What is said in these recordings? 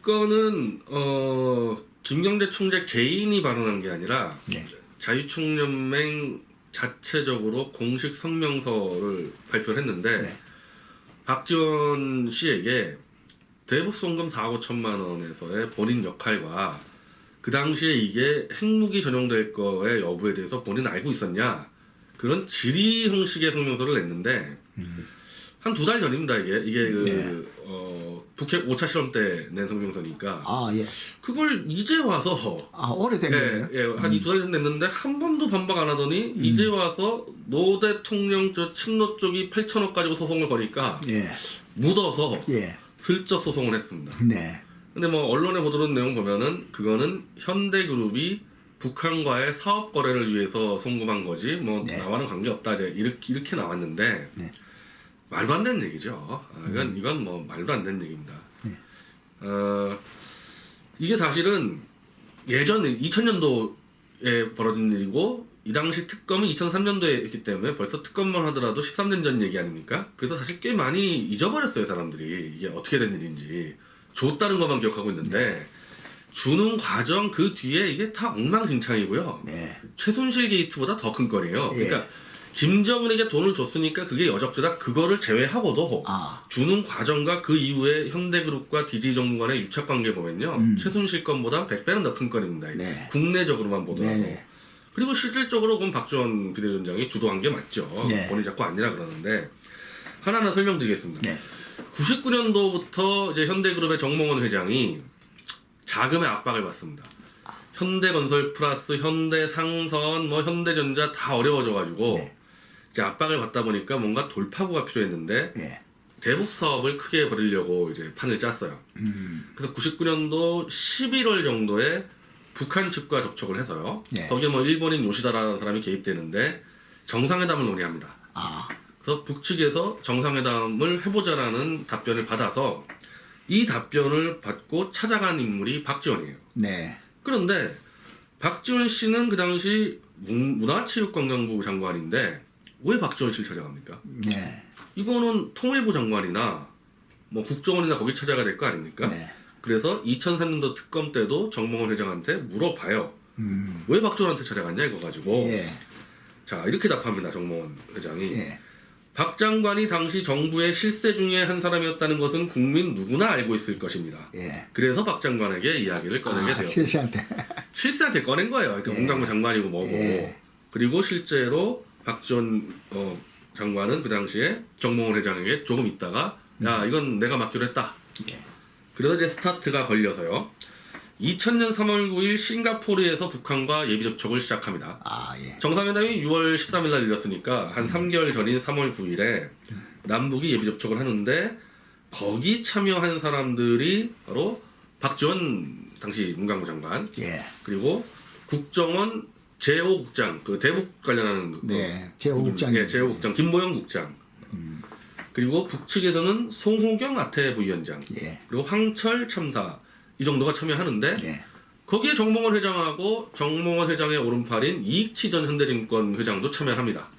이거는 김경재 총재 개인이 발언한 게 아니라 네. 자유총연맹 자체적으로 공식 성명서를 발표를 했는데 네. 박지원 씨에게 대북 송금 4억 5천만 원에서의 본인 역할과 그 당시에 이게 핵무기 전용될 거의 여부에 대해서 본인 알고 있었냐, 그런 질의 형식의 성명서를 냈는데 한 2달 전입니다. 이게 북핵 5차 실험 때 낸 성명서니까. 아, 예. 그걸 이제 와서 오래된 거예요? 예, 한 2달 전 냈는데 한 번도 반박 안 하더니 이제 와서 노 대통령 친노 쪽이 8천억 가지고 소송을 거니까 예. 묻어서 예. 슬쩍 소송을 했습니다. 네. 근데 뭐 언론에 보도된 내용 보면은 그거는 현대그룹이 북한과의 사업 거래를 위해서 송금한 거지 뭐 네. 나와는 관계 없다, 이제 이렇게 나왔는데 네. 말도 안 되는 얘기죠. 이건 뭐 말도 안 되는 얘기입니다. 네. 이게 사실은 예전 2000년도에 벌어진 일이고 이 당시 특검은 2003년도에 했기 때문에 벌써 특검만 하더라도 13년 전 얘기 아닙니까? 그래서 사실 꽤 많이 잊어버렸어요, 사람들이. 이게 어떻게 된 일인지. 줬다는 것만 기억하고 있는데 주는 과정 그 뒤에 이게 다 엉망진창이고요. 네. 최순실 게이트보다 더 큰 거예요. 예. 그러니까 김정은에게 돈을 줬으니까 그게 여적되다, 그거를 제외하고도 주는 과정과 그 이후에 현대그룹과 DJ정부 간의 유착관계 보면요. 최순실 건보다 100배는 더 큰 건입니다. 네. 국내적으로만 보더라도. 네네. 그리고 실질적으로 그건 박지원 비대위원장이 주도한 게 맞죠. 네. 본인이 자꾸 아니라 그러는데 하나하나 설명드리겠습니다. 네. 99년도부터 이제 현대그룹의 정몽원 회장이 자금의 압박을 받습니다. 현대건설 플러스 현대상선, 뭐 현대전자 다 어려워져가지고 네. 이제 압박을 받다 보니까 뭔가 돌파구가 필요했는데 예. 대북 사업을 크게 벌이려고 이제 판을 짰어요. 그래서 99년도 11월 정도에 북한 측과 접촉을 해서요. 네. 거기에 뭐 일본인 요시다라는 사람이 개입되는데 정상회담을 논의합니다. 그래서 북측에서 정상회담을 해보자라는 답변을 받아서 이 답변을 받고 찾아간 인물이 박지원이에요. 네. 그런데 박지원 씨는 그 당시 문화체육관광부 장관인데 왜 박지원 씨를 찾아갑니까? 네. 이거는 통일부 장관이나 뭐 국정원이나 거기 찾아가야 될 거 아닙니까? 네. 그래서 2003년도 특검 때도 정몽원 회장한테 물어봐요. 왜 박지원한테 찾아갔냐 이거 가지고. 예. 자, 이렇게 답합니다. 정몽원 회장이. 예. 박 장관이 당시 정부의 실세 중에 한 사람이었다는 것은 국민 누구나 알고 있을 것입니다. 예. 그래서 박 장관에게 이야기를 꺼내게 되었습니다. 실시한테. 실세한테 꺼낸 거예요. 그러니까 예. 문광부 장관이고 뭐고. 예. 그리고 실제로 박지원 장관은 그 당시에 정몽원 회장에게 조금 있다가 야, 이건 내가 맡기로 했다. 예. 그래서 이제 스타트가 걸려서요. 2000년 3월 9일 싱가포르에서 북한과 예비 접촉을 시작합니다. 예. 정상회담이 6월 13일 날 열렸으니까 한 3개월 전인 3월 9일에 남북이 예비 접촉을 하는데 거기 참여한 사람들이 바로 박지원 당시 문광부 장관, 예. 그리고 국정원 제5국장, 그 대북 관련하는 네. 제5국장. 예, 제5국장 김모영 국장, 그리고 북측에서는 송호경 아태 부위원장, 예. 그리고 황철 참사 이 정도가 참여하는데 예. 거기에 정몽원 회장하고 정몽원 회장의 오른팔인 이익치 전 현대증권 회장도 참여합니다.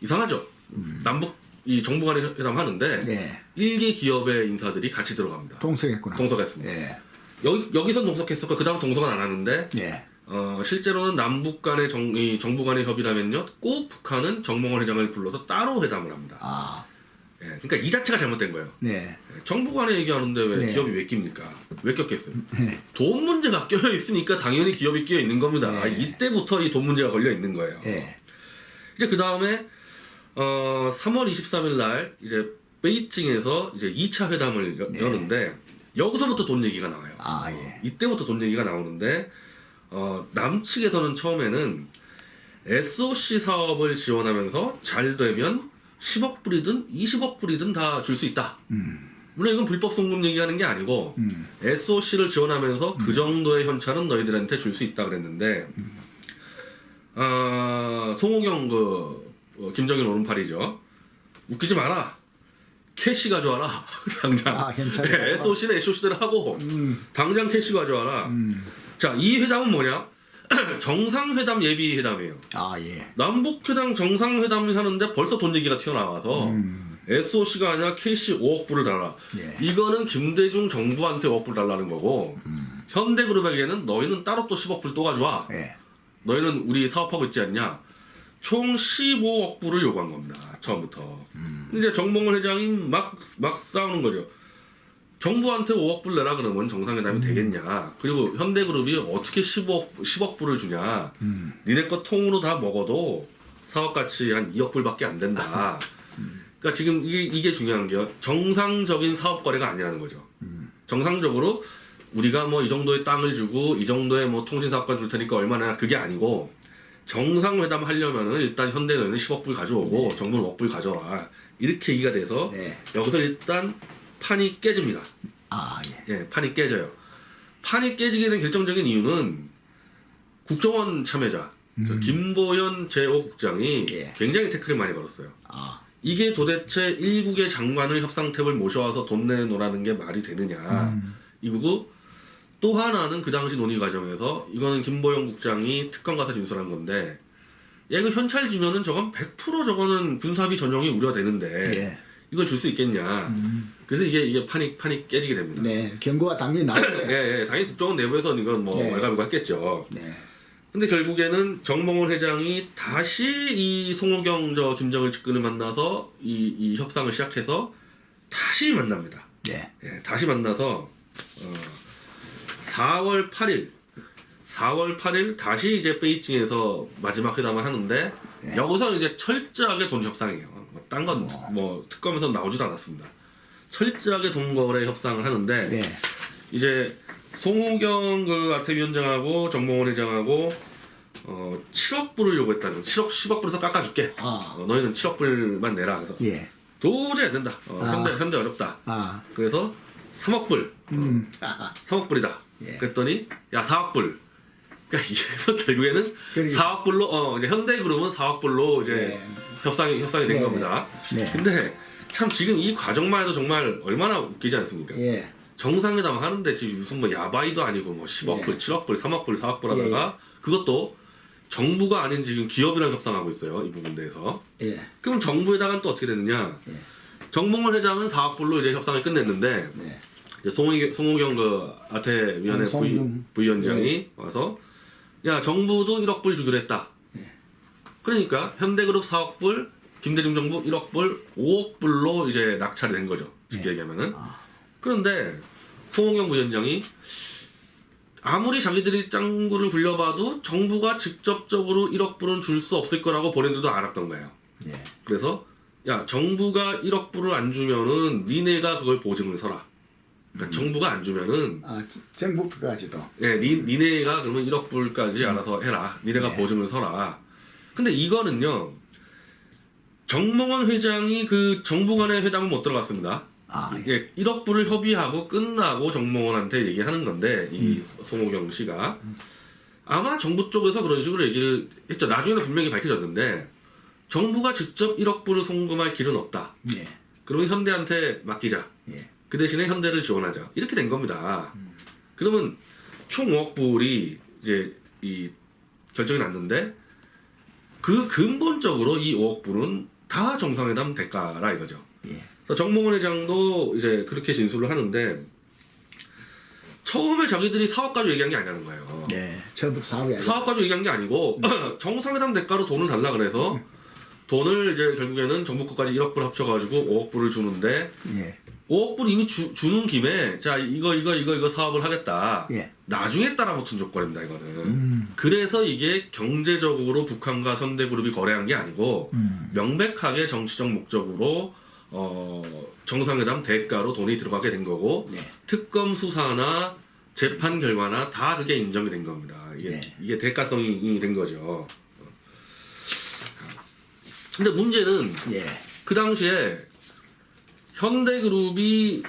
이상하죠? 남북 이 정부 간의 회담 하는데 네. 일개 기업의 인사들이 같이 들어갑니다. 동석했구나. 동석했습니다. 예. 여기선 동석했었고 그 다음 동석은 안 하는데 예. 실제로는 남북 간의 정부 간의 협의라면요 꼭 북한은 정몽원 회장을 불러서 따로 회담을 합니다. 예, 그러니까 이 자체가 잘못된 거예요. 네. 정부 간에 얘기하는데 왜 네. 기업이 왜 낍니까? 왜 꼈겠어요? 네. 돈 문제가 껴여 있으니까 당연히 기업이 끼어 있는 겁니다. 네. 이때부터 이 돈 문제가 걸려 있는 거예요. 예. 이제 그 다음에 3월 23일 날 이제 베이징에서 이제 2차 회담을 여는데 여기서부터 돈 얘기가 나와요. 예. 이때부터 돈 얘기가 나오는데 남측에서는 처음에는 SOC 사업을 지원하면서 잘 되면 10억 불이든 20억 불이든 다 줄 수 있다. 물론 이건 불법 송금 얘기하는 게 아니고 SOC를 지원하면서 그 정도의 현찰은 너희들한테 줄 수 있다 그랬는데 송호경 김정일 오른팔이죠. 웃기지 마라. 캐시 가져와라. 당장. 괜찮아요. SOC는 SOC대로 하고 당장 캐시 가져와라. 자, 이 회담은 뭐냐? 정상회담 예비 회담이에요. 예. 남북회담 정상회담을 하는데 벌써 돈 얘기가 튀어나와서 SOC가 아니라 KC 5억 불을 달라. 예. 이거는 김대중 정부한테 5억 불 달라는 거고 현대그룹에게는 너희는 따로 또 10억 불 또 가져와. 예. 너희는 우리 사업하고 있지 않냐. 총 15억 불을 요구한 겁니다. 처음부터. 이제 정몽원 회장이 막 싸우는 거죠. 정부한테 5억 불 내라 그러면 정상회담이 되겠냐. 그리고 현대그룹이 어떻게 10억 불을 주냐. 니네 거 통으로 다 먹어도 사업가치 한 2억 불밖에 안 된다. 그러니까 지금 이게 중요한 게요. 정상적인 사업 거래가 아니라는 거죠. 정상적으로 우리가 뭐 이 정도의 땅을 주고 이 정도의 뭐 통신사업가 줄 테니까 얼마나 그게 아니고 정상회담 하려면은 일단 현대는 10억 불 가져오고 네. 정부는 5억 불 가져라. 이렇게 얘기가 돼서 네. 여기서 일단 판이 깨집니다. 아, 예. 예, 판이 깨져요. 판이 깨지게 된 결정적인 이유는 국정원 참여자 저 김보연 제5국장이 예. 굉장히 태클을 많이 걸었어요. 아, 이게 도대체 일국의 장관을 협상탭을 모셔와서 돈 내놓으라는 게 말이 되느냐. 이거고 또 하나는 그 당시 논의 과정에서 이거는 김보영 국장이 특검 가서 진술한 건데 야 이거 현찰 주면은 저건 100% 저거는 군사비 전용이 우려되는데 예. 이걸 줄 수 있겠냐. 그래서 이게 판이 깨지게 됩니다. 네. 경고가 당연히 나와요. 예, 당연히 국정원 내부에서는 이건 뭐 네. 말가루가 했겠죠. 네. 근데 결국에는 정몽원 회장이 다시 이 송호경 저 김정일 측근을 만나서 이 협상을 시작해서 다시 만납니다. 네. 예, 다시 만나서 4월 8일 다시 이제 베이징에서 마지막 회담을 하는데 네. 여기서 이제 철저하게 돈 협상이에요. 딴 건 뭐 특검에서 나오지도 않았습니다. 철저하게 돈 거래 협상을 하는데 네. 이제 송호경 그 아태위원장하고 정몽원 회장하고 7억 불을 요구했다는 10억 불에서 깎아줄게. 아. 너희는 7억 불만 내라. 그래서 예. 도저히 안 된다. 현대 어렵다. 아. 그래서 3억 불. 아. 3억 불이다. 예. 그랬더니 야 4억 불. 그러니까 이래서 결국에는 그러니까. 4억 불로 이제 현대그룹은 4억 불로 이제 네. 협상이 된 네. 겁니다. 네. 근데 참 지금 이 과정만 해도 정말 얼마나 웃기지 않습니까? 예. 정상회담 하는데 지금 무슨 뭐 야바이도 아니고 뭐 10억 불, 7억 불, 3억 불, 4억 불 하다가 그것도 정부가 아닌 지금 기업이랑 협상하고 있어요. 이 부분 대해서. 예. 그럼 정부에다가는 또 어떻게 되느냐? 정몽원 회장은 4억 불로 이제 협상을 끝냈는데 네. 이제 송호경 그 아태위원회 부위원장이 와서 야 정부도 1억 불 주기로 했다. 그러니까 현대그룹 4억 불, 김대중 정부 1억 불, 5억 불로 이제 낙찰이 된 거죠. 쉽게 얘기하면은. 그런데 송호경 부위원장이 아무리 자기들이 짱구를 굴려봐도 정부가 직접적으로 1억 불은 줄 수 없을 거라고 본인들도 알았던 거예요. 예. 그래서 야 정부가 1억 불을 안 주면은 니네가 그걸 보증을 서라. 그러니까 정부가 안 주면은 아, 정부까지도. 예, 니네가 그러면 1억 불까지 알아서 해라. 니네가 네. 보증을 서라. 근데 이거는요. 정몽원 회장이 그 정부 간의 회담은 못 들어갔습니다. 아, 예, 1억 불을 협의하고 끝나고 정몽원한테 얘기하는 건데 이 송호경 씨가 아마 정부 쪽에서 그런 식으로 얘기를 했죠. 나중에는 분명히 밝혀졌는데 정부가 직접 1억 불을 송금할 길은 없다. 예. 그러면 현대한테 맡기자. 예. 그 대신에 현대를 지원하자. 이렇게 된 겁니다. 그러면 총 5억 불이 이제 이 결정이 났는데 그 근본적으로 이 5억 불은 다 정상회담 대가라 이거죠. 예. 그래서 정몽원 회장도 이제 그렇게 진술을 하는데 처음에 자기들이 사업 가지고 얘기한 게 아니라는 거예요. 네. 처음부터 사업이 아니라. 사업 가지고 얘기한 게 아니고 정상회담 대가로 돈을 달라 그래서 돈을 이제 결국에는 정부 거까지 1억 불 합쳐가지고 5억 불을 주는데 예. 5억 불 이미 주는 김에 자 이거 사업을 하겠다. 예. 나중에 따라붙은 조건입니다 이거는. 그래서 이게 경제적으로 북한과 현대그룹이 거래한 게 아니고 명백하게 정치적 목적으로 정상회담 대가로 돈이 들어가게 된 거고 네. 특검 수사나 재판 결과나 다 그게 인정이 된 겁니다. 네. 이게 대가성이 된 거죠. 근데 문제는 예. 그 당시에 현대그룹이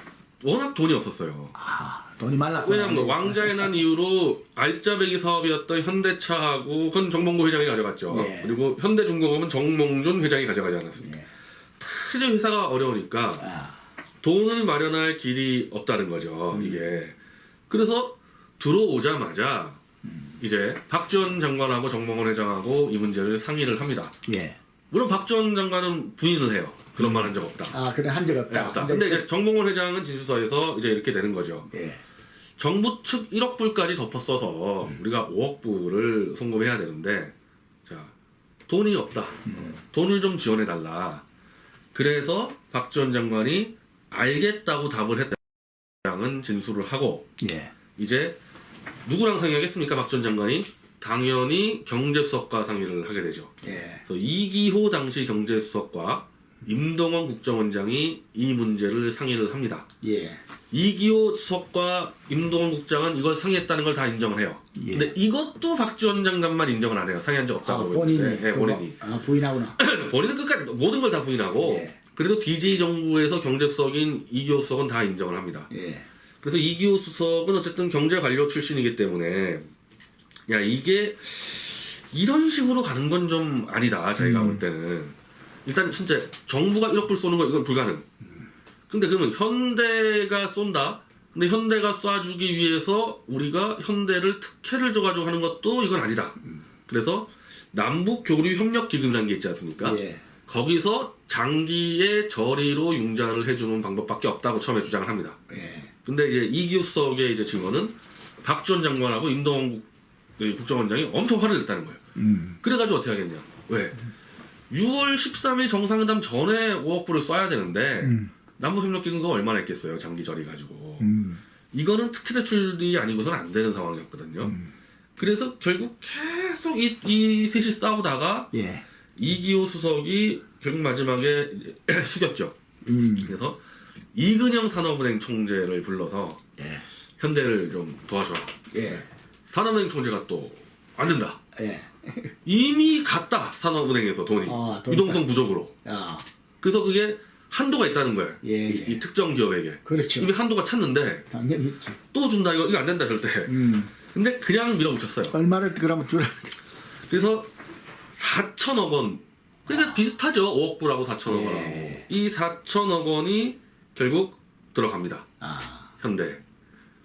워낙 돈이 없었어요. 아, 돈이 말랐구나. 왜냐하면 왕자의 난 이후로 알짜배기 사업이었던 현대차하고 그건 정몽구 회장이 가져갔죠. 예. 그리고 현대중공업은 정몽준 회장이 가져가지 않았습니다. 예. 이제 회사가 어려우니까 아, 돈을 마련할 길이 없다는 거죠. 이게. 그래서 들어오자마자 이제 박지원 장관하고 정몽원 회장하고 이 문제를 상의를 합니다. 예. 물론 박 전 장관은 부인을 해요. 그런 말 한 적 없다. 아, 그래 한 적 없다. 없다. 근데 이제 정봉원 회장은 진술서에서 이제 이렇게 되는 거죠. 예. 정부 측 1억 불까지 덮어 써서 우리가 5억 불을 송금해야 되는데, 자, 돈이 없다. 돈을 좀 지원해 달라. 그래서 박 전 장관이 알겠다고 답을 했다는 진술을 하고, 예. 이제 누구랑 상의하겠습니까? 박 전 장관이 당연히 경제수석과 상의를 하게 되죠. 예. 그래서 이기호 당시 경제수석과 임동원 국정원장이 이 문제를 상의를 합니다. 예. 이기호 수석과 임동원 국장은 이걸 상의했다는 걸 다 인정을 해요. 예. 근데 이것도 박 전 장관만 인정을 안 해요. 상의한 적 아, 없다고. 본인이. 네, 본인이. 아, 부인하구나. 본인은 끝까지 모든 걸 다 부인하고, 예. 그래도 DJ 정부에서 경제수석인 이기호 수석은 다 인정을 합니다. 예. 그래서 이기호 수석은 어쨌든 경제관료 출신이기 때문에, 야, 이게 이런 식으로 가는 건 좀 아니다. 자기가 볼 때는. 일단 진짜 정부가 1억 불 쏘는 거 이건 불가능. 근데 그러면 현대가 쏜다. 근데 현대가 쏴주기 위해서 우리가 현대를 특혜를 줘가지고 하는 것도 이건 아니다. 그래서 남북 교류 협력 기금이라는 게 있지 않습니까? 예. 거기서 장기의 저리로 융자를 해주는 방법밖에 없다고 처음에 주장을 합니다. 예. 근데 이제 이기호 수석의 이제 증언은 박 전 장관하고 임동원 국정원장이 엄청 화를 냈다는 거예요. 그래가지고 어떻게 하겠냐? 왜? 6월 13일 정상회담 전에 5억 불을 써야 되는데 남북협력기금가 얼마나 했겠어요? 장기 저리 가지고. 이거는 특혜 대출이 아니고서는 안 되는 상황이었거든요. 그래서 결국 계속 이 셋이 싸우다가 예. 이기호 수석이 결국 마지막에 이제 숙였죠. 그래서 이근영 산업은행 총재를 불러서 예. 현대를 좀 도와줘라. 예. 산업은행 총재가 또 안 된다. 예. 이미 갔다 산업은행에서 돈이 아, 돈이 유동성 부족으로. 아. 그래서 그게 한도가 있다는 거예요. 예, 이, 예. 이 특정 기업에게 그렇죠. 이미 한도가 찼는데 당연히 있지. 또 준다 이거 안 된다 절대. 근데 그냥 밀어붙였어요. 얼마를 그러면 주라. 그래서 4천억 원. 그러니까 비슷하죠. 5억 불하고 4천억 원하고. 예. 이 4천억 원이 결국 들어갑니다. 아. 현대.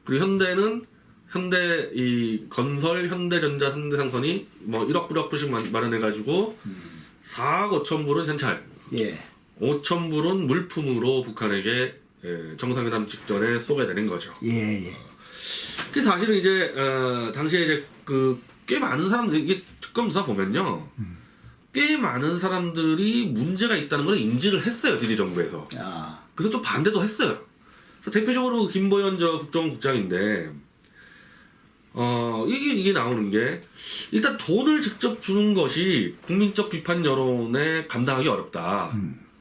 그리고 현대는 현대 이 건설, 현대전자, 현대상선이 뭐 1억 불, 1억 불씩 마련해가지고 4억 5천 불은 현찰, 예. 5천 불은 물품으로 북한에게 정상회담 직전에 쏘게 되는 거죠. 예, 예. 그 사실은 이제 당시에 이제 그 꽤 많은 사람들 이게 특검 수사 보면요, 꽤 많은 사람들이 문제가 있다는 걸 인지를 했어요. DJ 정부에서. 아. 그래서 좀 반대도 했어요. 그래서 대표적으로 김보연 국정국장인데. 이게 나오는 게, 일단 돈을 직접 주는 것이 국민적 비판 여론에 감당하기 어렵다.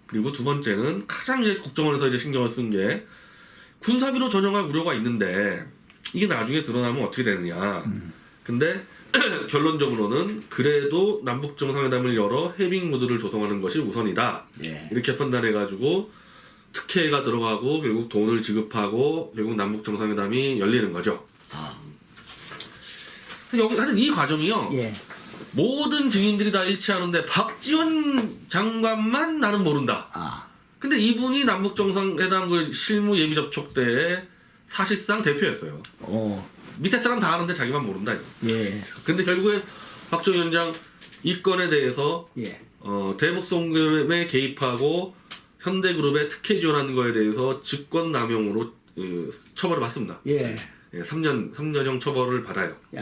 그리고 두 번째는 가장 이제 국정원에서 이제 신경을 쓴 게, 군사비로 전용할 우려가 있는데, 이게 나중에 드러나면 어떻게 되느냐. 근데, 결론적으로는 그래도 남북 정상회담을 열어 해빙 무드를 조성하는 것이 우선이다. 예. 이렇게 판단해가지고, 특혜가 들어가고, 결국 돈을 지급하고, 결국 남북 정상회담이 열리는 거죠. 아. 하여튼 이 과정이요. 예. 모든 증인들이 다 일치하는데 박지원 장관만 나는 모른다. 아. 근데 이분이 남북 정상회담 그 실무 예비 접촉 때에 사실상 대표였어요. 오. 밑에 사람 다 아는데 자기만 모른다. 이거. 예. 근데 결국에 박정희 위원장 이 건에 대해서 예. 대북 송금에 개입하고 현대그룹에 특혜 지원하는 거에 대해서 직권남용으로 처벌을 받습니다. 예. 3년형 처벌을 받아요. 예.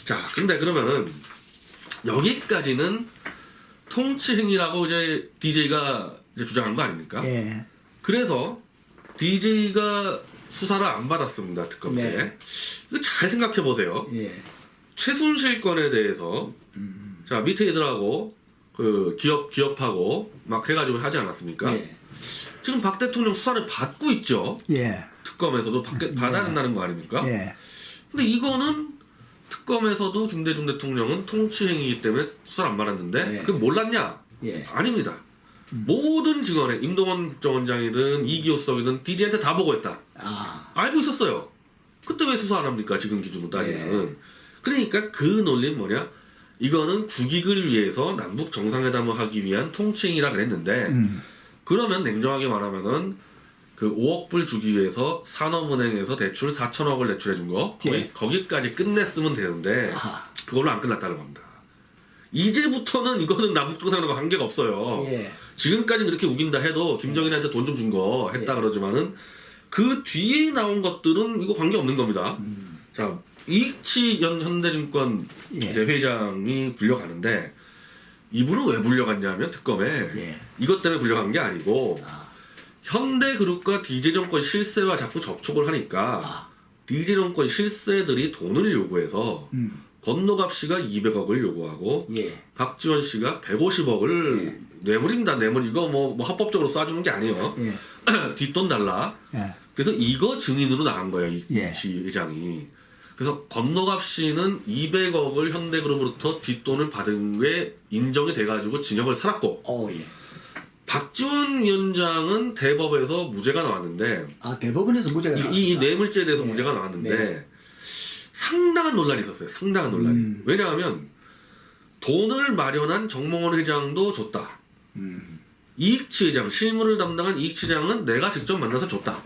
자, 근데 그러면은 여기까지는 통치행위라고 이제 DJ가 이제 주장한 거 아닙니까? 예. 그래서 DJ가 수사를 안 받았습니다. 특검 때. 네. 이거 잘 생각해 보세요. 예. 최순실 건에 대해서 자, 밑에 애들하고 그 기업하고 막 해가지고 하지 않았습니까? 예. 지금 박 대통령 수사를 받고 있죠. 예. 특검에서도 받아야 된다는 거 아닙니까? 예. 근데 이거는 특검에서도 김대중 대통령은 통치행위이기 때문에 수사를 안 받았는데 네. 그게 몰랐냐? 예. 아닙니다. 모든 증언에 임동원 국정원장이든 이기호 수석이든 DJ한테 다 보고했다. 아. 알고 있었어요. 그때 왜 수사 안 합니까? 지금 기준으로 따지면. 그러니까 그 논리는 뭐냐? 이거는 국익을 위해서 남북 정상회담을 하기 위한 통치행위라 그랬는데 그러면 냉정하게 말하면은 그 5억 불 주기 위해서 산업은행에서 대출 4천억을 대출해 준 거 예. 거기까지 끝냈으면 되는데 아하. 그걸로 안 끝났다는 겁니다. 이제부터는 이거는 남북 정상회담과 관계가 없어요. 예. 지금까지 그렇게 우긴다 해도 김정일한테 돈 좀 준 거 했다 그러지만은 그 뒤에 나온 것들은 이거 관계 없는 겁니다. 자, 이익치 현대증권 예. 이제 회장이 불려가는데 이분은 왜 불려갔냐면 특검에 예. 이것 때문에 불려간 게 아니고 현대그룹과 DJ정권 실세와 자꾸 접촉을 하니까 DJ정권 실세들이 돈을 요구해서 권노갑 씨가 200억을 요구하고 예. 박지원 씨가 150억을 뇌물입니다. 뇌물 이거 뭐 합법적으로 쏴주는 게 아니에요. 예. 뒷돈 달라. 예. 그래서 이거 증인으로 나간 거예요. 이 예. 씨 회장이. 그래서 권노갑 씨는 200억을 현대그룹으로부터 뒷돈을 받은 게 인정이 돼가지고 징역을 살았고 예. 박지원 위원장은 대법에서 무죄가 나왔는데 대법원에서 무죄가 나왔습니다. 이 뇌물죄에 대해서 네. 무죄가 나왔는데 네. 상당한 논란이 있었어요. 상당한 논란이. 왜냐하면 돈을 마련한 정몽원 회장도 줬다. 이익치 회장, 실무를 담당한 이익치 회장은 내가 직접 만나서 줬다.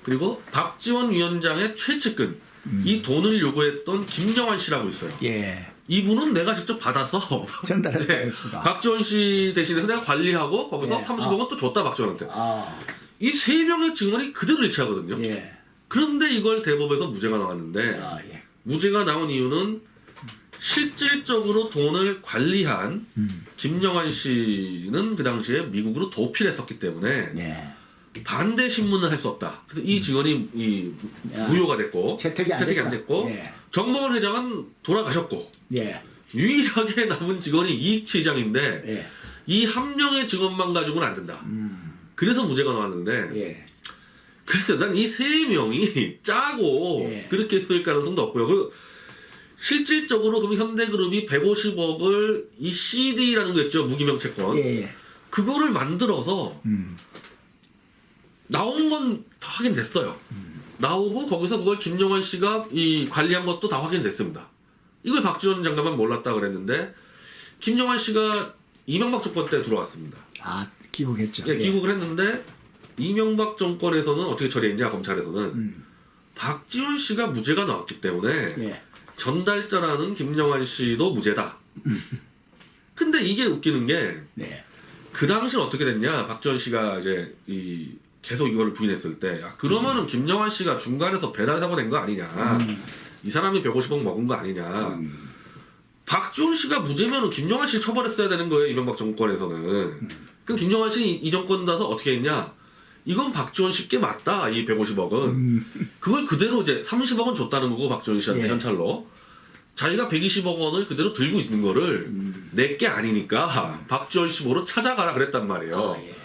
그리고 박지원 위원장의 최측근, 이 돈을 요구했던 김정환 씨라고 있어요. 예. 이분은 내가 직접 받아서 전달했다 네, 했습니다. 박지원 씨 대신해서 내가 관리하고 거기서 예. 30억은 또 줬다 박지원한테. 아. 이 세 명의 증언이 그대로 일치하거든요. 예. 그런데 이걸 대법에서 무죄가 나왔는데 예. 무죄가 나온 이유는 실질적으로 돈을 관리한 김영환 씨는 그 당시에 미국으로 도피를 했었기 때문에 예. 반대 신문을 할 수 없다. 그래서 이 증언이 무효가 됐고 채택이 안 됐고 예. 정몽원 회장은 돌아가셨고 예. 유일하게 남은 직원이 이익치 회장인데 예. 이 한 명의 직원만 가지고는 안 된다. 그래서 무죄가 나왔는데 예. 글쎄요, 난 이 세 명이 짜고 예. 그렇게 했을 가능성도 없고요. 그리고 실질적으로 그럼 현대그룹이 150억을 이 CD라는 거 있죠, 무기명채권. 예. 그거를 만들어서 나온 건 다 확인됐어요. 나오고 거기서 그걸 김영환 씨가 이 관리한 것도 다 확인됐습니다. 이걸 박지원 장관만 몰랐다 그랬는데 김영환 씨가 이명박 정권 때 들어왔습니다. 귀국했죠. 예, 귀국을 했는데 이명박 정권에서는 어떻게 처리했냐, 검찰에서는 박지원 씨가 무죄가 나왔기 때문에 예. 전달자라는 김영환 씨도 무죄다. 근데 이게 웃기는 게 네. 그 당시는 어떻게 됐냐, 박지원 씨가 이제 계속 이거를 부인했을 때, 그러면은 김영환 씨가 중간에서 배달 사고 낸 거 아니냐, 이 사람이 150억 먹은 거 아니냐. 박지원 씨가 무죄면은 김영환 씨를 처벌했어야 되는 거예요, 이명박 정권에서는. 그럼 김영환 씨 이 정권 나서 어떻게 했냐? 이건 박지원 씨께 맞다, 이 150억은. 그걸 그대로 이제 30억은 줬다는 거고, 박지원 씨한테 예. 현찰로. 자기가 120억 원을 그대로 들고 있는 거를 내 게 아니니까 박지원 씨 보러 찾아가라 그랬단 말이에요. 예.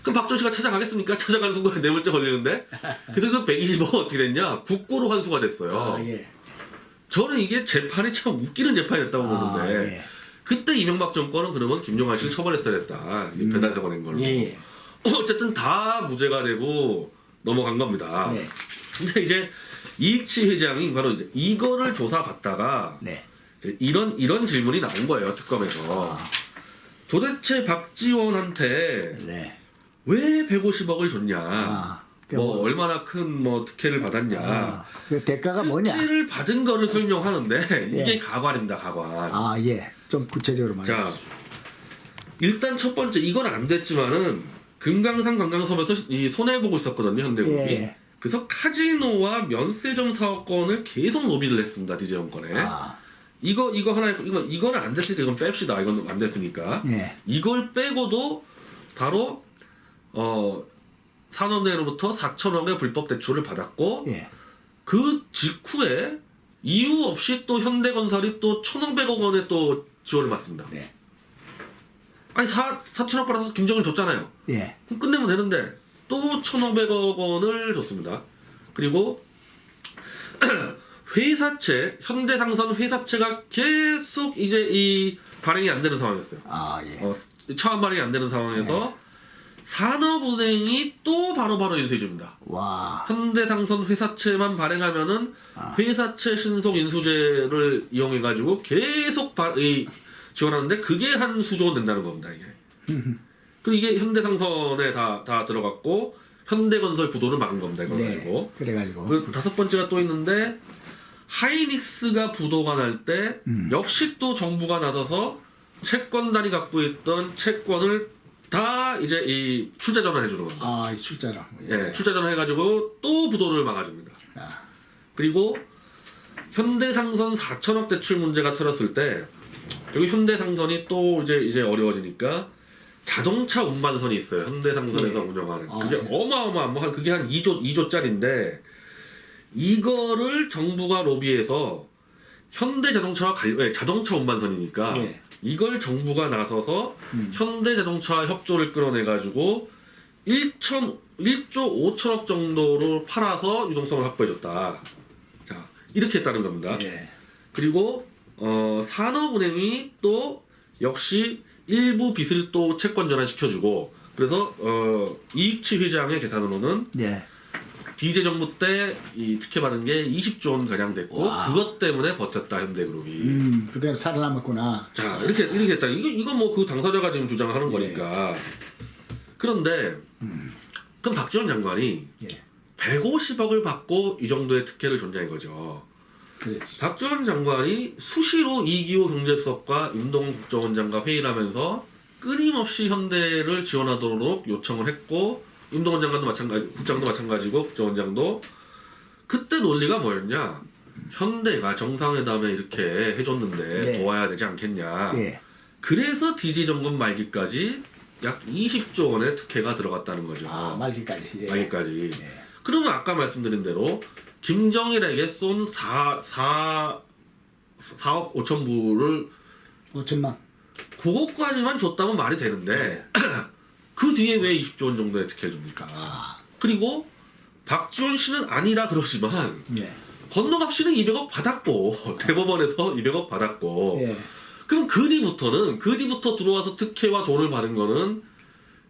그럼 박지원 씨가 찾아가겠습니까? 찾아가는 순간에 뇌물죄 걸리는데. 그래서 그 120억은 어떻게 됐냐? 국고로 환수가 됐어요. 예. 저는 이게 재판이 참 웃기는 재판이 됐다고 보는데, 예. 그때 이명박 정권은 그러면 김용환 씨를 처벌했어야 됐다. 이 배달 사고 낸 걸로. 예. 어쨌든 다 무죄가 되고 넘어간 겁니다. 네. 근데 이제 이익치 회장이 바로 이제 이거를 조사받다가 네. 이제 이런 질문이 나온 거예요, 특검에서. 도대체 박지원한테 네. 왜 150억을 줬냐? 뭐 얼마나 큰 특혜를 받았냐? 그 대가가 뭐냐? 특혜를 받은 거를 설명하는데 이게 예. 가관입니다, 가관. 예. 좀 구체적으로 말해 자, 주시죠. 일단 첫 번째 이건 안 됐지만은 금강산 관광섬에서 이 손해 보고 있었거든요, 현대그룹이. 예. 그래서 카지노와 면세점 사업권을 계속 로비를 했습니다, DJ 정권에. 이거 하나 있고 이거는 안 됐으니까 이건 뺍시다. 이건 안 됐으니까. 예. 이걸 빼고도 바로 산업은행으로부터 4천억의 불법 대출을 받았고, 예. 그 직후에 이유 없이 또 현대건설이 또 1,500억 원의 또 지원을 받습니다. 네. 아니 4천억 받아서 김정은 줬잖아요. 예. 그럼 끝내면 되는데 또 1,500억 원을 줬습니다. 그리고 회사채, 현대상선 회사채가 계속 이제 이 발행이 안 되는 상황이었어요. 예. 차환 발행이 안 되는 상황에서 산업은행이 또 바로바로 인수해줍니다. 와. 현대상선 회사채만 발행하면은 회사채 신속 인수제를 이용해가지고 계속 지원하는데 그게 한 수조 원 된다는 겁니다, 이게. 그리고 이게 현대상선에 다 들어갔고 현대건설 부도를 막은 겁니다, 이거 가지고. 네. 그래가지고. 그 다섯 번째가 또 있는데 하이닉스가 부도가 날 때 역시 또 정부가 나서서 채권단이 갖고 있던 채권을 다 이제 이 출자 전환해 주는 겁니다. 아, 이 출자라. 예, 출자 전환 해가지고 또 부도를 막아줍니다. 아, 그리고 현대상선 4천억 대출 문제가 터졌을 때 여기 현대상선이 또 이제 어려워지니까 자동차 운반선이 있어요. 현대상선에서 운영하는 그게 예. 어마어마한 뭐 그게 한 2조짜리인데 이거를 정부가 로비해서 현대자동차와 자동차 운반선이니까 예. 이걸 정부가 나서서 현대자동차와 협조를 끌어내가지고 1조 5천억 정도로 팔아서 유동성을 확보해줬다. 자, 이렇게 했다는 겁니다. 예. 그리고 산업은행이 또 역시 일부 빚을 또 채권 전환시켜주고 그래서 이익치 회장의 계산으로는 예. DJ 정부 때 이 특혜 받은 게 20조 원 가량 됐고 와. 그것 때문에 버텼다 현대그룹이. 그대로 살아남았구나. 자 이렇게 했다. 이거 뭐 그 당사자가 지금 주장하는 거니까. 그런데 그럼 박지원 장관이 예. 150억을 받고 이 정도의 특혜를 줬냐는 거죠. 그렇지. 박지원 장관이 수시로 이기호 경제수석과 임동훈 국정원장과 회의를 하면서 끊임없이 현대를 지원하도록 요청을 했고 임동훈 장관도 마찬가지, 국장도 마찬가지고 국정원장도 그때 논리가 뭐였냐? 현대가 정상회담에 이렇게 해줬는데 네. 도와야 되지 않겠냐? 예. 그래서 DG 정권 말기까지 약 20조 원의 특혜가 들어갔다는 거죠. 아, 말기까지. 예. 말기까지. 예. 그러면 아까 말씀드린 대로 김정일에게 쏜 4억 5천 부를 5천만. 그것까지만 줬다면 말이 되는데 그 뒤에 왜 20조 원 정도의 특혜를 줍니까? 그리고 박지원 씨는 아니라 그러지만 예. 건너갑 씨는 200억 받았고 대법원에서 200억 받았고 예. 그럼 그 뒤부터 들어와서 특혜와 돈을 받은 거는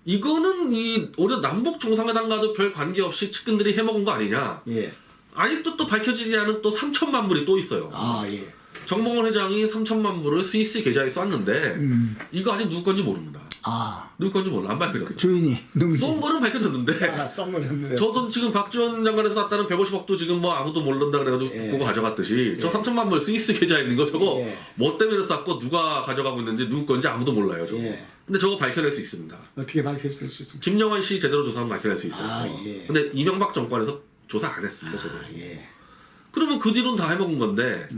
이거는 오히려 남북 정상회담과도 별 관계없이 측근들이 해먹은 거 아니냐? 예. 아니 또 밝혀지지 않은 또 3천만 불이 또 있어요. 아, 예. 정봉원 회장이 3천만 불을 스위스 계좌에 쐈는데 이거 아직 누구 건지 모릅니다. 아, 누구 건지 몰라. 안 밝혀졌어. 주인이 누구지? 쏜 거는 밝혀졌는데 아, 쏜 거는 했는데. 저도 지금 박지원 장관에서 쐈다는 150억도 지금 뭐 아무도 모른다 그래가지고 예. 그거 가져갔듯이 저 3천만 불 스위스 계좌에 있는 거 저거 예. 뭐 때문에 쐈고 누가 가져가고 있는지 누구 건지 아무도 몰라요. 저거. 예. 근데 저거 밝혀낼 수 있습니다. 어떻게 밝힐 수 있습니까? 김영환 씨 제대로 조사하면 밝혀낼 수 있어요. 아, 예. 근데 이명박 정권에서 조사 안 했습니다. 저도. 예. 그러면 그 뒤로는 다 해먹은 건데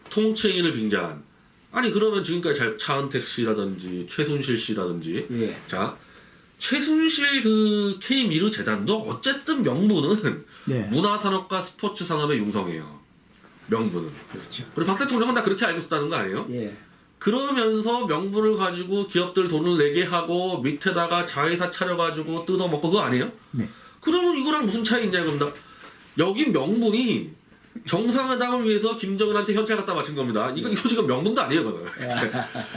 통치행위를 빙자한 아니 그러면 지금까지 차은택 씨라든지 최순실 씨라든지 예. 자 최순실 그 K미르 재단도 어쨌든 명분은 네. 문화산업과 스포츠산업의 융성이에요. 명분은. 그렇죠. 그리고 박 대통령은 다 그렇게 알고 있었다는 거 아니에요? 예. 그러면서 명분을 가지고 기업들 돈을 내게 하고 밑에다가 자회사 차려가지고 뜯어먹고 그거 아니에요? 네. 그러면 이거랑 무슨 차이 있냐 그럽니다. 여기 명분이 정상회담을 위해서 김정은한테 현찰 갖다 바친 겁니다. 이거 지금 명분도 아니에요, 그거는.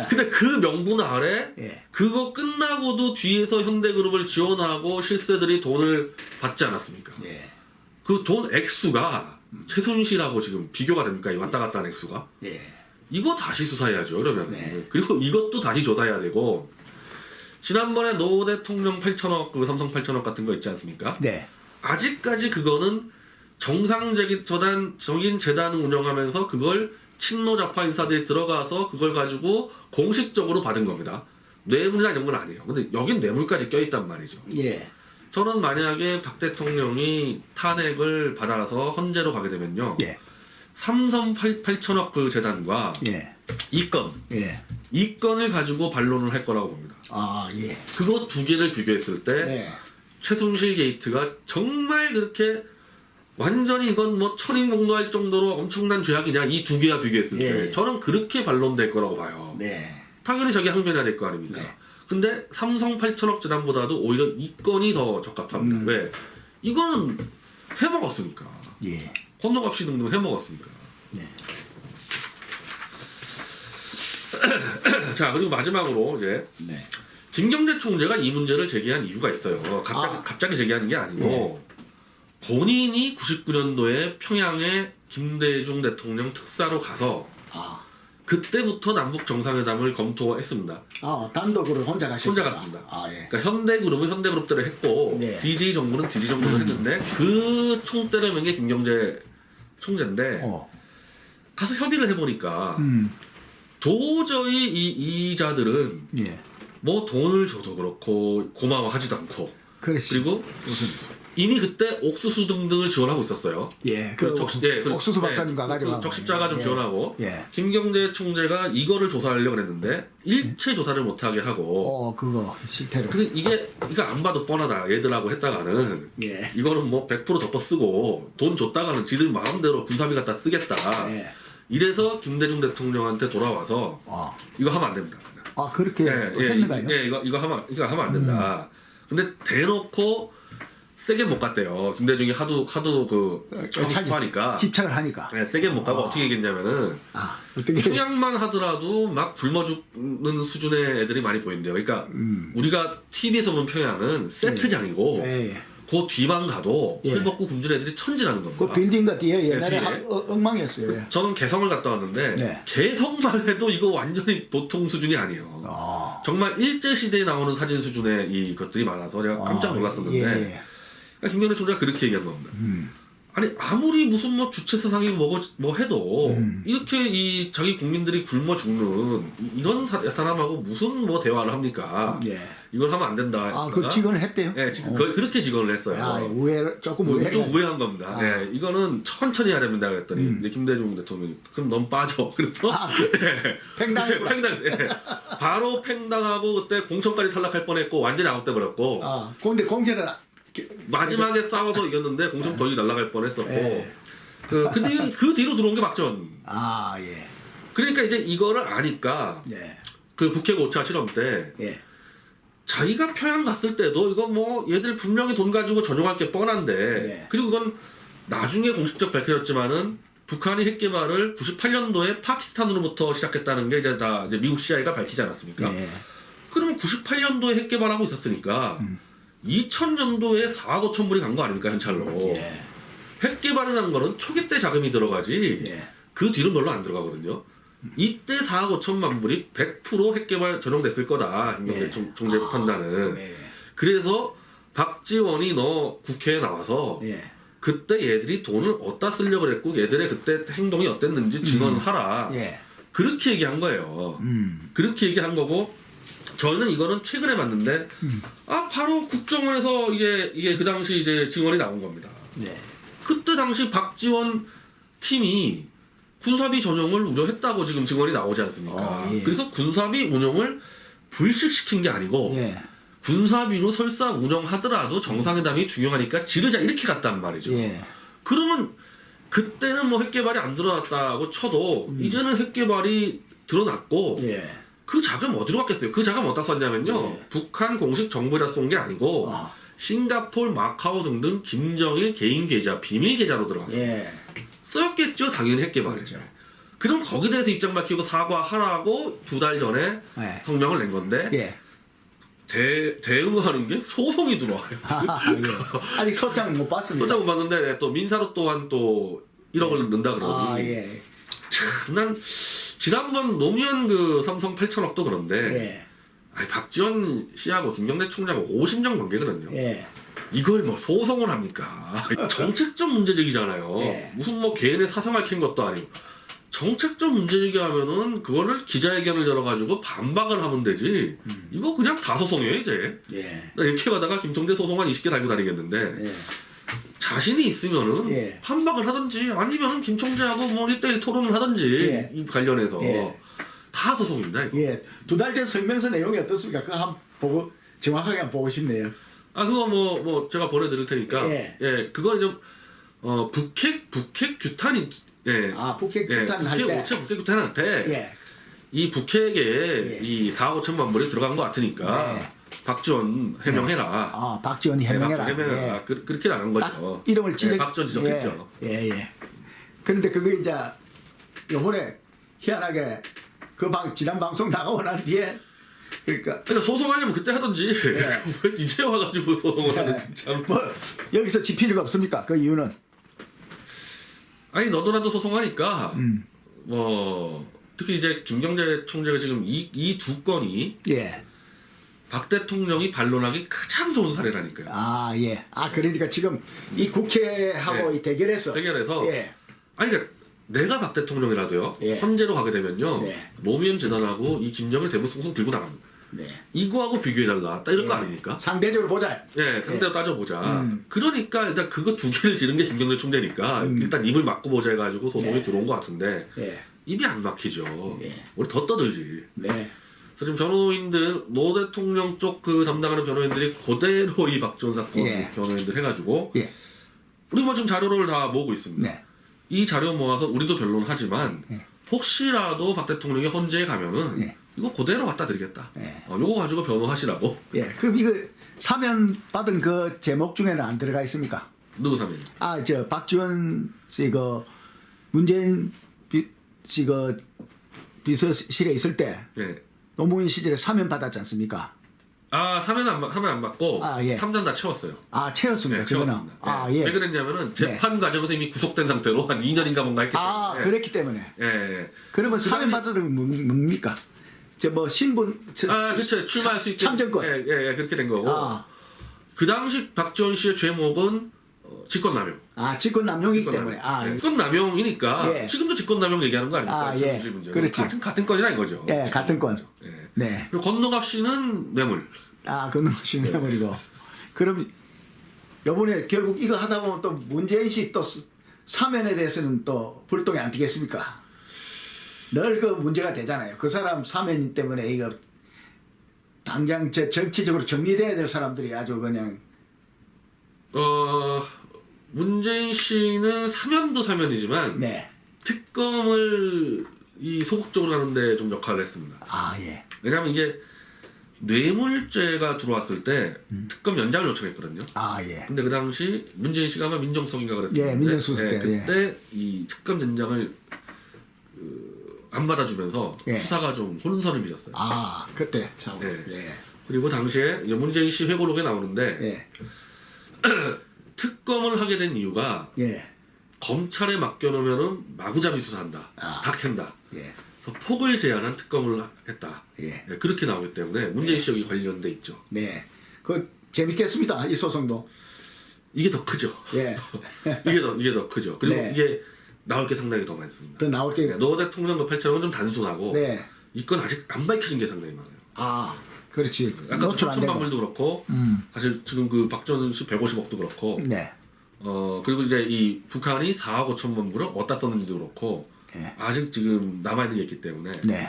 근데 그 명분 아래 예. 그거 끝나고도 뒤에서 현대그룹을 지원하고 실세들이 돈을 받지 않았습니까? 예. 그 돈 액수가 최순실하고 지금 비교가 됩니까? 이 왔다 갔다 하는 액수가? 예. 이거 다시 수사해야죠, 그러면. 네. 그리고 이것도 다시 조사해야 되고 지난번에 노 대통령 8천억, 그 삼성 8천억 같은 거 있지 않습니까? 네. 아직까지 그거는 정상적인 재단을 운영하면서 그걸 친노 좌파 인사들이 들어가서 그걸 가지고 공식적으로 받은 겁니다. 뇌물이나 이런 건 아니에요. 근데 여긴 뇌물까지 껴있단 말이죠. 예. 저는 만약에 박 대통령이 탄핵을 받아서 헌재로 가게 되면요. 예. 삼성 8천억 그 재단과 예. 이 건을 가지고 반론을 할 거라고 봅니다. 아, 예. 그거 두 개를 비교했을 때 네. 최순실 게이트가 정말 그렇게 완전히 이건 뭐 천인공노할 정도로 엄청난 죄악이냐 이 두 개와 비교했을 때 예. 저는 그렇게 반론될 거라고 봐요. 네. 당연히 자기 항변해야 될 거 아닙니까? 네. 근데 삼성 8천억 재단보다도 오히려 이 건이 더 적합합니다. 왜? 이거는 해먹었으니까. 예. 건너갑시 등등 해먹었으니까. 네. 자, 그리고 마지막으로 이제 네. 김경재 총재가 이 문제를 제기한 이유가 있어요. 갑자기 제기하는 게 아니고 본인이 99년도에 평양에 김대중 대통령 특사로 가서 아. 그때부터 남북 정상회담을 검토했습니다. 아, 단독으로 혼자 가셨습니다. 혼자 갔습니다. 아, 예. 그러니까 현대그룹은 현대그룹대로 했고 네. DJ 정부는 DJ 정부로 했는데 그 총대를 맨 게 김경재 총재인데 가서 협의를 해보니까 도저히 이 이자들은 예. 뭐 돈을 줘도 그렇고 고마워하지도 않고 그렇지. 그리고 무슨 이미 그때 옥수수 등등을 지원하고 있었어요. 예. 그 옥수수 박사님 가가지고 적십자가 좀 예. 지원하고 예. 김경재 총재가 이거를 조사하려고 했는데 일체 조사를 못하게 하고 그거 실태로. 그래서 이거 안 봐도 뻔하다 얘들하고 했다가는 예. 이거는 뭐 100% 덮어 쓰고 돈 줬다가는 지들 마음대로 군사비 갖다 쓰겠다. 예. 이래서 김대중 대통령한테 돌아와서 이거 하면 안 됩니다. 그렇게 했는가요? 이거 하면 안 된다. 근데 대놓고 세게 못 갔대요. 김대중이 하도 하고 싶어하니까 집착을 하니까. 네, 세게 못 가고 어떻게 얘기했냐면은 어떻게 평양만 하더라도 막 굶어 죽는 수준의 애들이 많이 보인대요. 그러니까 우리가 TV에서 본 평양은 세트장이고 그 뒤만 가도 헐 벗고 굶주린 애들이 천지라는 겁니다. 그 빌딩과 뒤에 옛날에 뒤에. 엉망이었어요. 저는 개성을 갔다 왔는데 개성만 해도 이거 완전히 보통 수준이 아니에요. 정말 일제시대에 나오는 사진 수준의 것들이 많아서 제가 깜짝 놀랐었는데 그러니까 김경래 총재가 그렇게 얘기한 겁니다. 아니 아무리 무슨 뭐 주체 사상이 뭐 해도 이렇게 이 자기 국민들이 굶어 죽는 이런 사람하고 무슨 뭐 대화를 합니까? 이걸 하면 안 된다. 그걸 직언을 했대요? 네, 거의 그렇게 직언을 했어요. 조금 좀 우회한 겁니다. 네, 이거는 천천히 하려 된다 그랬더니 김대중 대통령이 그럼 넌 빠져. 그래서 팽당했어요. 바로 팽당하고 그때 공천까지 탈락할 뻔했고 완전히 아웃돼 버렸고. 근데 공천은 마지막에 싸워서 이겼는데 공천 거의 날아갈 뻔했었고 그 뒤로 들어온 게 박지원. 그러니까 이제 이거를 아니까 그 북핵 5차 실험 때 자기가 평양 갔을 때도 이거 뭐 얘들 분명히 돈 가지고 전용할 게 뻔한데 그리고 그건 나중에 공식적 밝혀졌지만은 북한이 핵 개발을 98년도에 파키스탄으로부터 시작했다는 게 이제 다 이제 미국 CIA가 밝히지 않았습니까? 그러면 98년도에 핵 개발하고 있었으니까 2000년도에 4억 5천 불이 간 거 아닙니까 현찰로. 핵 개발이라는 거는 초기 때 자금이 들어가지 그 뒤로 별로 안 들어가거든요. 이때 4억 5천만 불이 100% 핵 개발 전용됐을 거다. 김경재 총재 판단은. 그래서 박지원이 너 국회에 나와서 그때 얘들이 돈을 어디다 쓰려고 그랬고 얘들의 그때 행동이 어땠는지 증언하라. 그렇게 얘기한 거예요. 그렇게 얘기한 거고 저는 이거는 최근에 봤는데 바로 국정원에서 이게 그 당시 이제 증언이 나온 겁니다. 그때 당시 박지원 팀이 군사비 전용을 우려했다고 지금 증언이 나오지 않습니까? 그래서 군사비 운용을 불식시킨 게 아니고 군사비로 설사 운영하더라도 정상회담이 중요하니까 지르자 이렇게 갔단 말이죠. 그러면 그때는 뭐 핵개발이 안 들어났다고 쳐도 이제는 핵개발이 드러났고 그 자금 어디로 갔겠어요? 그 자금 어디다 썼냐면요. 북한 공식 정부에다 쏜 게 아니고 싱가포르, 마카오 등등 김정일 개인 계좌, 비밀 계좌로 들어갔어요. 썼겠죠. 당연히 핵개발이죠. 그럼 거기에 대해서 입장 밝히고 사과하라고 2달 전에 성명을 낸 건데 대응하는 게 소송이 들어와요. 아직 소장은 못 봤습니다. 소장 못 봤는데 또 민사로 또한 또 1억을 넣는다 그러니 참, 난 지난번 노무현 그 삼성 8천억도 그런데 박지원 씨하고 김경래 총장하고 50년 관계거든요. 이걸 뭐 소송을 합니까? 정책적 문제제기잖아요. 무슨 뭐 개인의 사생활 캔 것도 아니고 정책적 문제제기하면은 그거를 기자회견을 열어가지고 반박을 하면 되지. 이거 그냥 다 소송이에요 이제. 나 이렇게 가다가 김총재 소송 한 20개 달고 다니겠는데 자신이 있으면은 반박을 하든지 아니면은 김총재하고 뭐 1대1 토론을 하든지 이 관련해서 다 소송입니다. 이거. 2달 전 성명서 내용이 어떻습니까? 그거 한번 보고 정확하게 한번 보고 싶네요. 그거 뭐 제가 보내드릴 테니까. 그거 이제 북핵 규탄이 북핵 규탄 할 때. 북핵 규탄할 때 이 북핵에 이 4억 5천만 불이 들어간 것 같으니까 박지원 해명해라. 박지원이 해명해라. 해명해라. 그렇게 나간 거죠. 이름을 박지원 지적했죠. 그런데 그거 이제 요번에 희한하게 지난 방송 나가고 난 뒤에 그러니까 소송하려면 그때 하든지 왜 이제 와가지고 소송을 하는지 참. 뭐 여기서 짚힐 이유가 없습니까? 그 이유는 아니 너도나도 소송하니까 뭐 특히 이제 김경재 총재가 지금 이 두 건이 박 대통령이 반론하기 가장 좋은 사례라니까요. 그러니까 지금 이 국회하고 이 대결해서 아니 그러니까 내가 박 대통령이라도요. 예. 헌재로 가게 되면요. 네. 노무현 재단하고 이 김정일 대북 송금 들고 나갑니다. 네. 이거하고 비교해달라. 딱 이런 거 아닙니까? 상대적으로 보자. 예, 상대로 따져보자. 그러니까 일단 그거 두 개를 지른 게 김경래 총재니까 일단 입을 막고 보자 해가지고 소송이 네. 들어온 것 같은데 예. 입이 안 막히죠. 네. 우리 더 떠들지. 네. 그래서 지금 변호인들, 노 대통령 쪽 그 담당하는 변호인들이 그대로 이 박지원 사건 예. 변호인들 해가지고 예. 우리 뭐 지금 자료를 다 모으고 있습니다. 네. 이 자료 모아서 우리도 변론하지만 예. 혹시라도 박 대통령이 헌재에 가면은 예. 이거 그대로 갖다 드리겠다. 예. 요거 가지고 변호하시라고. 예. 그럼 이거 사면 받은 그 제목 중에는 안 들어가 있습니까? 누구 사면? 아, 저 박지원 씨 그 문재인 씨 그 비서실에 있을 때 예. 노무현 시절에 사면 받았지 않습니까? 아, 사면 안 받고 아, 예. 3년 다 채웠어요. 아, 채웠습니다. 네, 그거는. 채웠습니다. 아, 예. 예. 왜 그랬냐면은 재판 과정에서 이미 구속된 상태로 한 2년인가 뭔가 했기 때문에. 아, 그랬기 때문에. 예. 예. 그러면 그 사면 당시- 받으면 뭡니까? 저 뭐 신분 아, 그렇죠. 출마할 수 있게. 참정권. 예, 그렇게 된 거고. 아, 그 당시 박지원 씨의 죄목은 직권남용. 아 직권 남용이기 때문에. 아, 예. 직권남용이니까 예. 지금도 직권남용 얘기하는 거 아닙니까? 아, 예. 문제는. 그렇지. 같은 건이라 이거죠. 예, 같은 건. 예. 네. 그리고 건너갑 씨는 뇌물. 아, 그놈이 해버리고. 그럼 요번에 결국 이거 하다 보면 또 문재인 씨 또 사면에 대해서는 또 불똥이 안 튀겠습니까? 늘 그 문제가 되잖아요. 그 사람 사면 때문에 이거 당장 정치적으로 정리돼야 될 사람들이 아주 그냥 문재인 씨는 사면도 사면이지만 네. 특검을 이 소극적으로 하는데 좀 역할을 했습니다. 아, 예. 왜냐하면 이게 뇌물죄가 들어왔을 때 특검 연장을 요청했거든요. 아, 예. 근데 그 당시 문재인 씨가 아마 민정수석인가 그랬었는데 예, 민정수석 때, 그때 이 특검 연장을 안 받아주면서 예. 수사가 좀 혼선을 빚었어요. 아, 그때 참. 예. 예. 그리고 당시에 이제 문재인 씨 회고록에 나오는데 예. 특검을 하게 된 이유가 예. 검찰에 맡겨놓으면은 마구잡이 수사한다, 아. 다 캔다. 예. 그래서 폭을 제한한 특검을 했다. 예. 예, 그렇게 나오기 때문에 문재인 씨 여기 관련돼 있죠. 네. 그 재밌겠습니다. 이 소송도. 이게 더 크죠. 예. 이게 더 크죠. 그리고 네. 이게 나올 게 상당히 더 많습니다. 더 나올 게. 노 대통령 그 8천억은 좀 단순하고 네. 이 건 아직 안 밝혀진 게 상당히 많아요. 아, 그렇지. 아까 노출 안 되고. 천방물도 그렇고 사실 지금 그 박지원 씨 150억도 그렇고 네. 그리고 이제 이 북한이 4억 5천만 불을 어디다 썼는지도 그렇고 예. 아직 지금 남아있는 게 있기 때문에 네.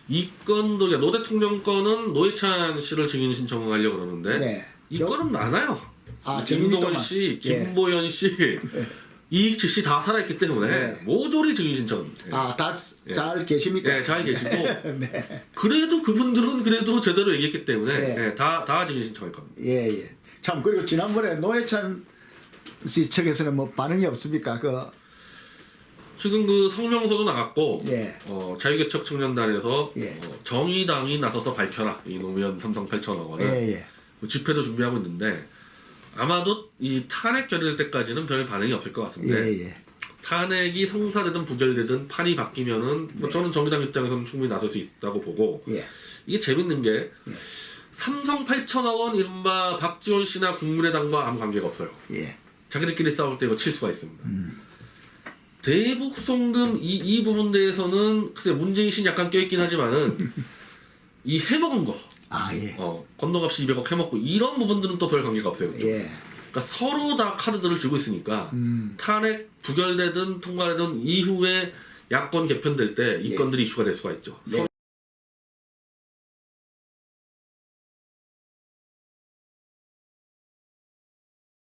이 건도 노 대통령 건은 노회찬 씨를 증인 신청을 하려고 그러는데 네. 이 건은 많아요. 아, 증인이 또 김동원 많- 씨, 예. 김보연 씨, 이익치 씨 다 살아있기 때문에 네. 모조리 증인 신청. 아, 다 잘 계십니까? 예, 잘 계시고 네. 그래도 그분들은 그래도 제대로 얘기했기 때문에 네. 예, 다 증인 신청할 겁니다. 예, 예. 참, 그리고 지난번에 노회찬 씨 측에서는 뭐 반응이 없습니까? 그, 지금 그 성명서도 나갔고 예. 자유개척 청년단에서 예. 정의당이 나서서 밝혀라 이 노무현 삼성 8천억 원을 예, 예. 집회도 준비하고 있는데 아마도 이 탄핵 결의될 때까지는 별 반응이 없을 것 같은데 예, 예. 탄핵이 성사되든 부결되든 판이 바뀌면은 뭐 저는 정의당 입장에서는 충분히 나설 수 있다고 보고 예. 이게 재밌는 게 삼성 8천억 원 이른바 박지원 씨나 국민의당과 아무 관계가 없어요. 예. 자기들끼리 싸울 때 이거 칠 수가 있습니다. 대북 송금 이 부분 대해서는 글쎄 문재인 씨는 약간 껴있긴 하지만은 이 해먹은 거 아, 예. 건너갑시 200억 해먹고 이런 부분들은 또 별 관계가 없어요. 예. 그러니까 서로 다 카드들을 쥐고 있으니까 탄핵 부결되든 통과되든 이후에 야권 개편될 때 이 예. 건들이 이슈가 될 수가 있죠. 네.